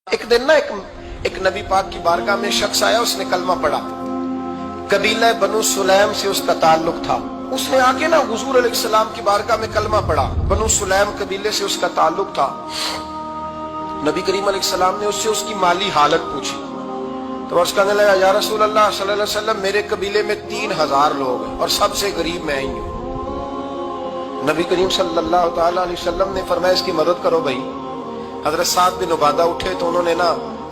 ایک دن نا ایک نبی پاک کی بارگاہ میں شخص آیا, اس نے کلمہ پڑھا. قبیلہ بنو سلیم سے اس کا تعلق تھا. اس نے آ کے نا حضور علیہ السلام کی بارگاہ میں کلمہ پڑھا. بنو سلیم قبیلے سے اس کا تعلق تھا. نبی کریم علیہ السلام نے اس سے اس کی مالی حالت پوچھی تو اس کہنے لگا, یا رسول اللہ صلی اللہ علیہ وسلم, میرے قبیلے میں 3000 لوگ ہیں اور سب سے غریب میں ہی ہوں. نبی کریم صلی اللہ تعالی علیہ وسلم نے فرمایا, اس کی مدد کرو بھائی. حضرت سعد بن عبادہ اٹھے تو انہوں نے نا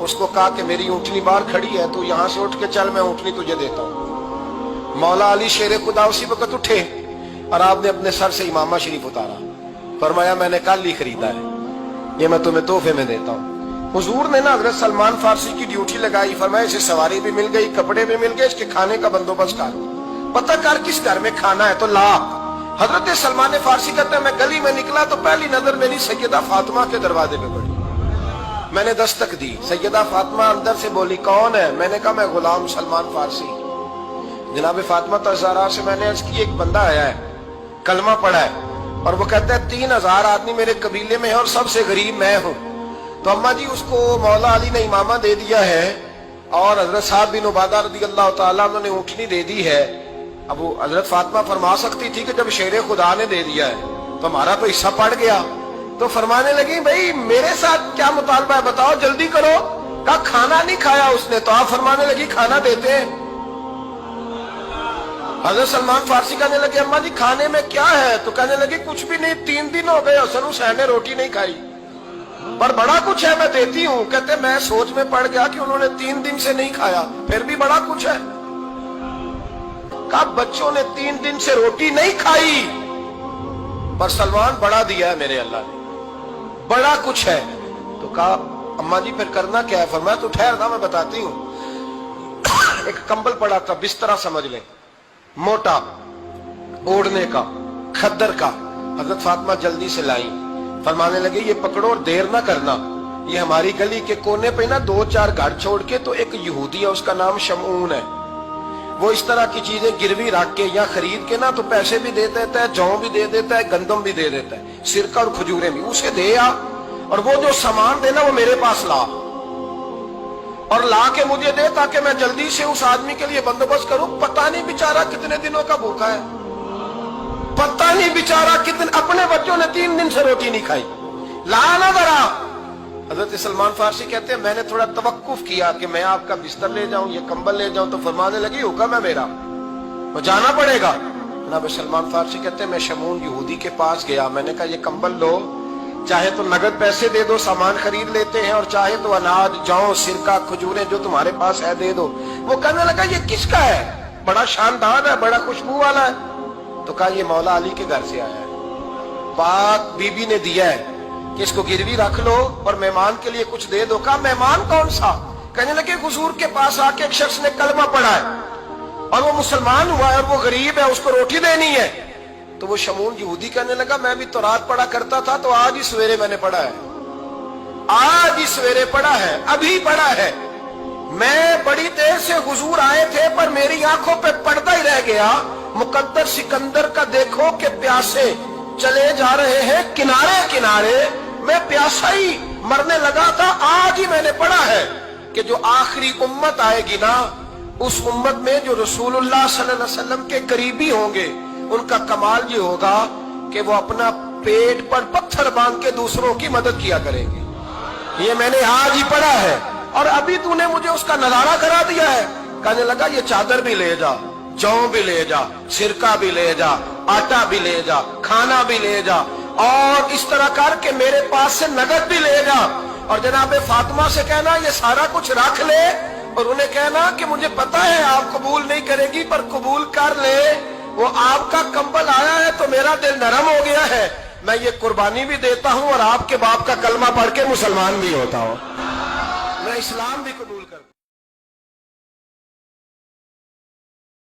اس کو کہا کہ میری اونٹنی باہر کھڑی ہے, تو یہاں سے اٹھ کے چل, میں اونٹنی تجھے دیتا ہوں. مولا علی شیر خدا اسی وقت اٹھے اور آپ نے اپنے سر سے امامہ شریف اتارا. فرمایا, میں نے کل ہی خریدا ہے, یہ میں تمہیں تحفے میں دیتا ہوں. حضور نے نا حضرت سلمان فارسی کی ڈیوٹی لگائی. فرمایا, اسے سواری بھی مل گئی, کپڑے بھی مل گئے, اس کے کھانے کا بندوبست کر, پتہ کر کس گھر میں کھانا ہے تو لا. حضرت سلمان فارسی کہتے ہیں, میں گلی میں نکلا تو پہلی نظر میری سیدہ فاطمہ کے دروازے پہ پڑی. میں نے دستک دی, سیدہ فاطمہ اندر سے بولی, کون ہے؟ میں نے کہا, میں غلام سلمان فارسی. جناب فاطمہ الزہرا سے میں نے عرض کی, ایک بندہ آیا ہے, کلمہ پڑھا ہے اور وہ کہتا ہے 3000 آدمی میرے قبیلے میں ہے اور سب سے غریب میں ہوں. تو اماں جی, اس کو مولا علی نے امامہ دے دیا ہے اور حضرت سعد بن عبادہ رضی اللہ تعالیٰ عنہ نے اونٹنی دے دی ہے. اب وہ حضرت فاطمہ فرما سکتی تھی کہ جب شیر خدا نے دے دیا ہے تو ہمارا تو حصہ پڑ گیا. تو فرمانے لگی, بھئی میرے ساتھ کیا مطالبہ ہے, بتاؤ جلدی کرو. کہا, کھانا نہیں کھایا اس نے. تو آپ فرمانے لگی, کھانا دیتے ہیں. حضرت سلمان فارسی کہنے لگے, اماں جی کھانے میں کیا ہے؟ تو کہنے لگی, کچھ بھی نہیں, 3 دن ہو گئے حسن حسین نے روٹی نہیں کھائی, پر بڑا کچھ ہے, میں دیتی ہوں. کہتے میں سوچ میں پڑ گیا کہ انہوں نے 3 دن سے نہیں کھایا, پھر بھی بڑا کچھ ہے. کہا, بچوں نے 3 دن سے روٹی نہیں کھائی پر سلمان بڑا دیا ہے میرے اللہ نے, بڑا کچھ ہے. تو کہا, اماں جی پھر کرنا کیا ہے؟ فرمایا, تو ٹھہر تھا, میں بتاتی ہوں. ایک کمبل پڑا تھا, بسترا سمجھ لیں, موٹا, اوڑھنے کا, کھدر کا. حضرت فاطمہ جلدی سے لائی. فرمانے لگے, یہ پکڑو اور دیر نہ کرنا. یہ ہماری گلی کے کونے پہ نا 2-4 گھر چھوڑ کے تو ایک یہودی ہے, اس کا نام شمعون ہے, وہ اس طرح کی چیزیں گروی رکھ کے یا خرید کے نا تو پیسے بھی دے دیتا ہے, جوں بھی دے دیتا ہے, گندم بھی دے دیتا ہے, سرکہ اور کھجوریں بھی. اسے دے آ, اور وہ جو سامان دینا وہ میرے پاس لا, اور لا کے مجھے دے تاکہ میں جلدی سے اس آدمی کے لیے بندوبست کروں. پتہ نہیں بیچارہ کتنے دنوں کا بھوکا ہے, پتہ نہیں بیچارہ کتنے, اپنے بچوں نے 3 دن سے روٹی نہیں کھائی, لا نہ ذرا. حضرت سلمان فارسی کہتے ہیں, میں نے تھوڑا توقف کیا کہ میں آپ کا بستر لے جاؤں, یہ کمبل لے جاؤں. تو فرمانے لگی, حکم ہے میرا, وہ جانا پڑے گا. جناب سلمان فارسی کہتے ہیں, میں شمعون یہودی کے پاس گیا. میں نے کہا, یہ کمبل لو, چاہے تو نقد پیسے دے دو, سامان خرید لیتے ہیں, اور چاہے تو اناج, جوں, سرکہ, کھجوریں جو تمہارے پاس ہے دے دو. وہ کہنے لگا, یہ کس کا ہے؟ بڑا شاندار ہے, بڑا خوشبو والا ہے. تو کہا, یہ مولا علی کے گھر سے آیا ہے, پاک بی بی نے دیا ہے کہ اس کو گروی رکھ لو اور مہمان کے لیے کچھ دے دو. کہا, مہمان کون سا؟ کہنے لگے, حضور کے پاس آ کے ایک شخص نے کلمہ پڑھا ہے اور وہ مسلمان ہوا ہے اور وہ غریب ہے, اس کو روٹی دینی ہے. تو وہ شمعون یہودی کہنے لگا, میں بھی تو رات پڑھا کرتا تھا, تو آج ہی سویرے میں نے پڑھا ہے, آج ہی سویرے پڑھا ہے, ابھی پڑھا ہے. میں بڑی دیر سے حضور آئے تھے پر میری آنکھوں پہ پردہ ہی رہ گیا. مقدر سکندر کا دیکھو کہ پیاسے چلے جا رہے ہیں کنارے کنارے, میں پیاسا ہی مرنے لگا تھا. آج ہی میں نے پڑھا ہے کہ جو آخری امت آئے گی نا, اس امت میں جو رسول اللہ صلی اللہ علیہ وسلم کے قریبی ہوں گے, ان کا کمال یہ ہوگا کہ وہ اپنا پیٹ پر پتھر باندھ کے دوسروں کی مدد کیا کریں گے. یہ میں نے آج ہی پڑھا ہے اور ابھی تو نے مجھے اس کا نظارہ کرا دیا ہے. کہنے لگا, یہ چادر بھی لے جا, جوں بھی لے جا, سرکہ بھی لے جا, آٹا بھی لے جا, کھانا بھی لے جا, اور اس طرح کر کے میرے پاس سے نقد بھی لے جا. اور جناب فاطمہ سے کہنا, یہ سارا کچھ رکھ لے, اور انہیں کہنا کہ مجھے پتا ہے آپ قبول نہیں کرے گی پر قبول کر لے. وہ آپ کا کمبل آیا ہے تو میرا دل نرم ہو گیا ہے, میں یہ قربانی بھی دیتا ہوں اور آپ کے باپ کا کلمہ پڑھ کے مسلمان بھی ہوتا ہوں, میں اسلام بھی قبول